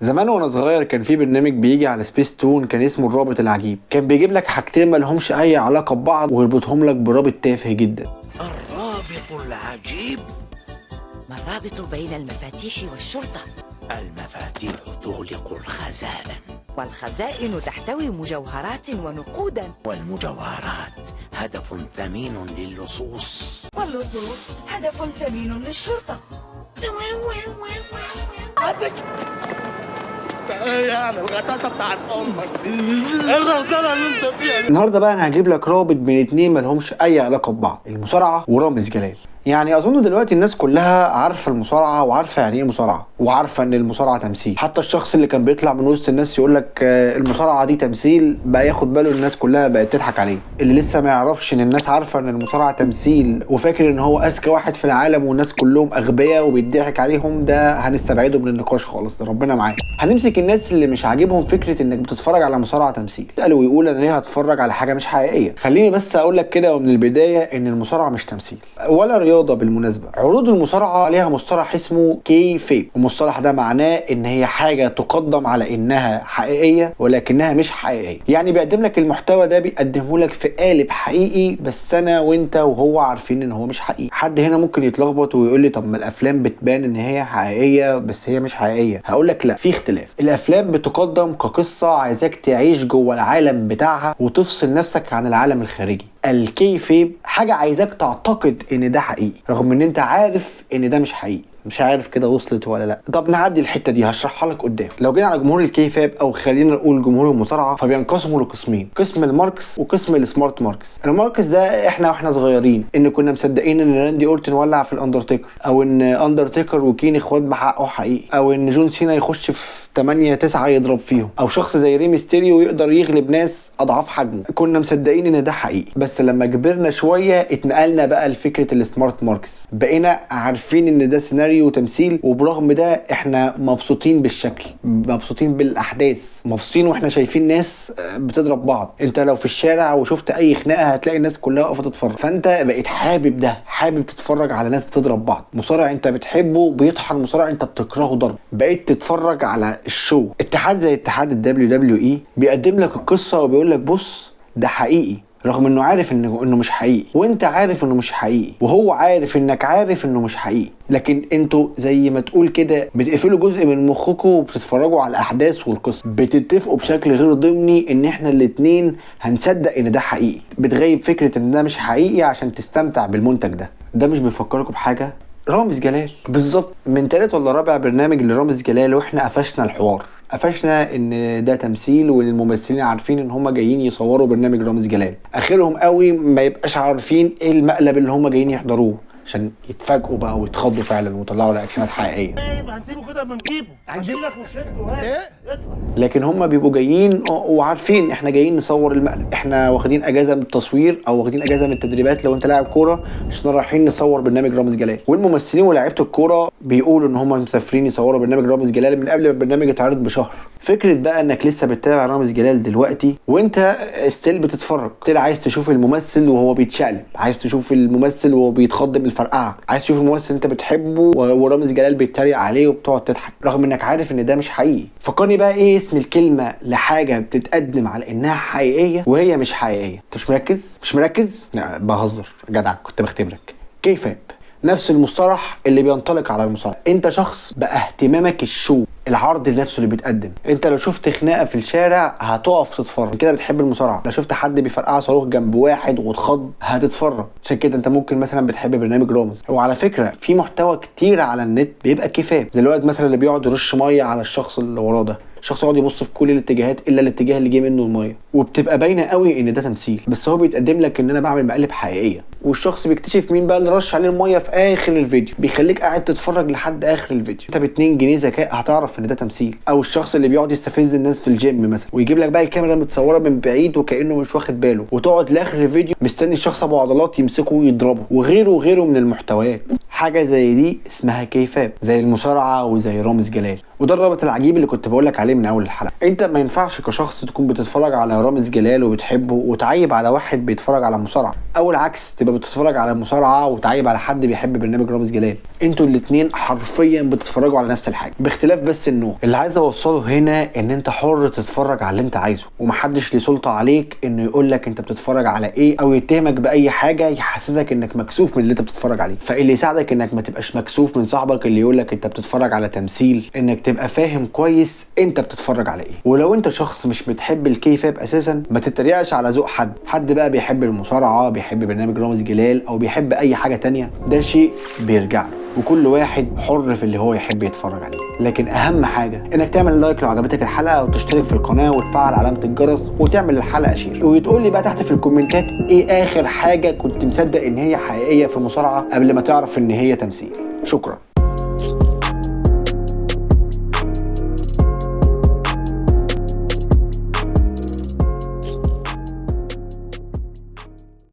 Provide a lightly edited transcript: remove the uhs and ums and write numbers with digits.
زمان وانا صغير كان في برنامج بيجي على سبيس تون كان اسمه الرابط العجيب. كان بيجيب لك حاجتين ما لهمش اي علاقه ببعض ويربطهم لك برابط تافه جدا. الرابط العجيب. ما الرابط بين المفاتيح والشرطة؟ المفاتيح تغلق الخزائن، والخزائن تحتوي مجوهرات ونقودا، والمجوهرات هدف ثمين للصوص، واللصوص هدف ثمين للشرطة. الغطاسة بتاعت امك دي الغلطانة اللي انت فيها. النهارده بقى انا هجيب لك رابط بين اتنين ما لهمش اي علاقه ببعض، المصارعه ورامز جلال. يعني اظن دلوقتي الناس كلها عارفه المصارعه وعارفه يعني ايه مصارعه، وعارفه ان المصارعه تمثيل. حتى الشخص اللي كان بيطلع من وسط الناس يقول لك المصارعه دي تمثيل بقى ياخد باله الناس كلها بقت تضحك عليه. اللي لسه ما يعرفش ان الناس عارفه ان المصارعه تمثيل وفاكر ان هو اذكى واحد في العالم والناس كلهم اغبياء وبيضحك عليهم، ده هنستبعده من النقاش خالص، ده ربنا معاه. هنمسك الناس اللي مش عاجبهم فكره انك بتتفرج على مصارعه تمثيل، يسال ويقول انا ليه هتفرج على حاجه مش حقيقيه. خليني بس اقول لك كده ومن البدايه ان المصارعه مش تمثيل ولا رياضه. بالمناسبه عروض المصارعه ليها مصطلح اسمه كي فيب، والمصطلح ده معناه ان هي حاجه تقدم على انها حقيقيه ولكنها مش حقيقيه. يعني بيقدم لك المحتوى ده بيقدمه لك في قالب حقيقي، بس انا وانت وهو عارفين ان هو مش حقيقي. حد هنا ممكن يتلخبط ويقول لي طب ما الافلام بتبان ان هي حقيقيه بس هي مش حقيقيه. هقول لك لا، في اختلاف. الافلام بتقدم كقصه عايزاك تعيش جوه العالم بتاعها وتفصل نفسك عن العالم الخارجي. الكيفيب حاجه عايزاك تعتقد ان ده حقيقي رغم ان انت عارف ان ده مش حقيقي. مش عارف كده وصلت ولا لا؟ طب نعدي الحته دي هشرحها لك قدام. لو جينا على جمهور الكيفاب او خلينا نقول جمهور المصارعه فبينقسموا لقسمين، قسم الماركس وقسم السمارت ماركس. الماركس ده احنا واحنا صغيرين ان كنا مصدقين ان راندي اورتن ولع في الاندرتيكر، او ان اندرتيكر وكين اخوات بحقه حقيقي، او ان جون سينا يخش في 8-9 يضرب فيهم، او شخص زي ري ميستيريو يقدر يغلب ناس اضعاف حجمه. كنا مصدقين ان ده حقيقي. بس لما كبرنا شويه اتنقلنا بقى لفكره السمارت ماركس، بقينا عارفين ان ده سيناريو وتمثيل، وبرغم ده احنا مبسوطين بالشكل، مبسوطين بالاحداث، مبسوطين واحنا شايفين ناس بتضرب بعض. انت لو في الشارع وشفت اي خناقه هتلاقي الناس كلها واقفه تتفرج، فانت بقيت حابب ده، حابب تتفرج على ناس بتضرب بعض. مصارع انت بتحبه بيطحن مصارع انت بتكرهه ضرب، بقيت تتفرج على الشو. اتحاد زي اتحاد الدبليو دبليو اي بيقدم لك القصه وبيقول لك بص ده حقيقي، رغم انه عارف انه مش حقيقي، وانت عارف انه مش حقيقي، وهو عارف انك عارف انه مش حقيقي. لكن انتوا زي ما تقول كده بتقفلوا جزء من مخكم وبتتفرجوا على الاحداث والقصه، بتتفقوا بشكل غير ضمني ان احنا الاتنين هنصدق ان ده حقيقي. بتغيب فكره ان ده مش حقيقي عشان تستمتع بالمنتج ده. ده مش بيفكركم بحاجه؟ رامز جلال بالظبط، من تالت ولا رابع برنامج لرامز جلال واحنا قفشنا الحوار، قفشنا ان ده تمثيل وان الممثلين عارفين ان هم جايين يصوروا برنامج رامز جلال. اخرهم قوي ما يبقاش عارفين ايه المقلب اللي هم جايين يحضروه عشان يتفاجئوا بقى ويتخضوا فعلا ويطلعوا رياكشنات حقيقيه. هنسيبه كده بنجيبه، هنجيب لك وشده. ايه؟ لكن هم بيبقوا جايين وعارفين احنا جايين نصور المقلب، احنا واخدين اجازه من التصوير او واخدين اجازه من التدريبات لو انت لاعب كوره عشان رايحين نصور برنامج رامز جلال. والممثلين ولاعيبه الكوره بيقولوا ان هم مسافرين يصوروا برنامج رامز جلال من قبل ما البرنامج يتعرض بشهر. فكره بقى انك لسه بتتابع رامز جلال دلوقتي وانت ستيل بتتفرج، ستيل عايز تشوف الممثل وهو بيتشقلب، عايز تشوف الممثل وهو بيتخض من الفرقعه، عايز تشوف الممثل انت بتحبه ورامز جلال بيتريق عليه وبتقعد تضحك رغم انك عارف ان ده مش حقيقي. فكرني بقى ايه اسم الكلمه لحاجه بتتقدم على انها حقيقيه وهي مش حقيقيه؟ انت مش مركز؟ مش مركز؟ لا بهزر جدع، كنت بختبرك. كيفاب نفس المصطلح اللي بينطلق على المصارعه. انت شخص بقى اهتمامك الشو، العرض نفسه اللي بيتقدم. انت لو شفت خناقه في الشارع هتقف تتفرج، كده بتحب المصارعه. لو شفت حد بيفرقع صاروخ جنب واحد وتخض هتتفرج. عشان كده انت ممكن مثلا بتحب برنامج رامز. وعلى فكره في محتوى كتير على النت بيبقى كفايه، زي الوقت مثلا اللي بيقعد يرش ميه على الشخص اللي وراه ده، الشخص يقعد يبص في كل الاتجاهات الا الاتجاه اللي جه منه الميه، وبتبقى باينه قوي ان ده تمثيل، بس هو بيتقدم لك ان انا بعمل مقالب حقيقيه. والشخص بيكتشف مين بقى اللي رش عليه الميه في اخر الفيديو، بيخليك قاعد تتفرج لحد اخر الفيديو. انت ب2 جنيه ذكاء هتعرف ان ده تمثيل. او الشخص اللي بيقعد يستفز الناس في الجيم مثلا ويجيب لك بقى الكاميرا متصوره من بعيد وكانه مش واخد باله، وتقعد لاخر الفيديو مستني الشخص ابو عضلات يمسكه ويضربه، وغيره وغيره من المحتويات. حاجه زي دي اسمها كيفاب، زي المصارعه وزي رامز جلال. وده الرابط العجيب اللي كنت بقولك عليه من اول الحلقه. انت ما ينفعش كشخص تكون بتتفرج على رامز جلال وبتحبه وتعيب على واحد بيتفرج على مصارعه، او العكس تبقى تبقى بتتفرج على مصارعه وتعيب على حد بيحب برنامج رامز جلال. انتوا الاتنين حرفيا بتتفرجوا على نفس الحاجه باختلاف بس النوع. اللي عايز اوصله هنا ان انت حر تتفرج على اللي انت عايزه، ومحدش ليه سلطه عليك انه يقول لك انت بتتفرج على ايه او يتهمك باي حاجه يحسسك انك مكسوف من اللي انت بتتفرج عليه. فاللي يساعدك انك ما تبقاش مكسوف من صاحبك اللي يقول لك انت بتتفرج على تمثيل، انك تبقى فاهم كويس انت بتتفرج على ايه. ولو انت شخص مش بتحب الكيفاب اساسا، ما تتريقش على ذوق حد بقى بيحب المصارعه، بيحب برنامج رامز جلال، او بيحب اي حاجه تانية، ده شيء بيرجع له، وكل واحد حر في اللي هو يحب يتفرج عليه. لكن اهم حاجه انك تعمل لايك لو عجبتك الحلقه، وتشترك في القناه وتفعل علامه الجرس، وتعمل الحلقه شير، وتقول لي بقى تحت في الكومنتات ايه اخر حاجه كنت مصدق ان هي حقيقيه في المصارعه قبل ما تعرف ان هي تمثيل. شكرا.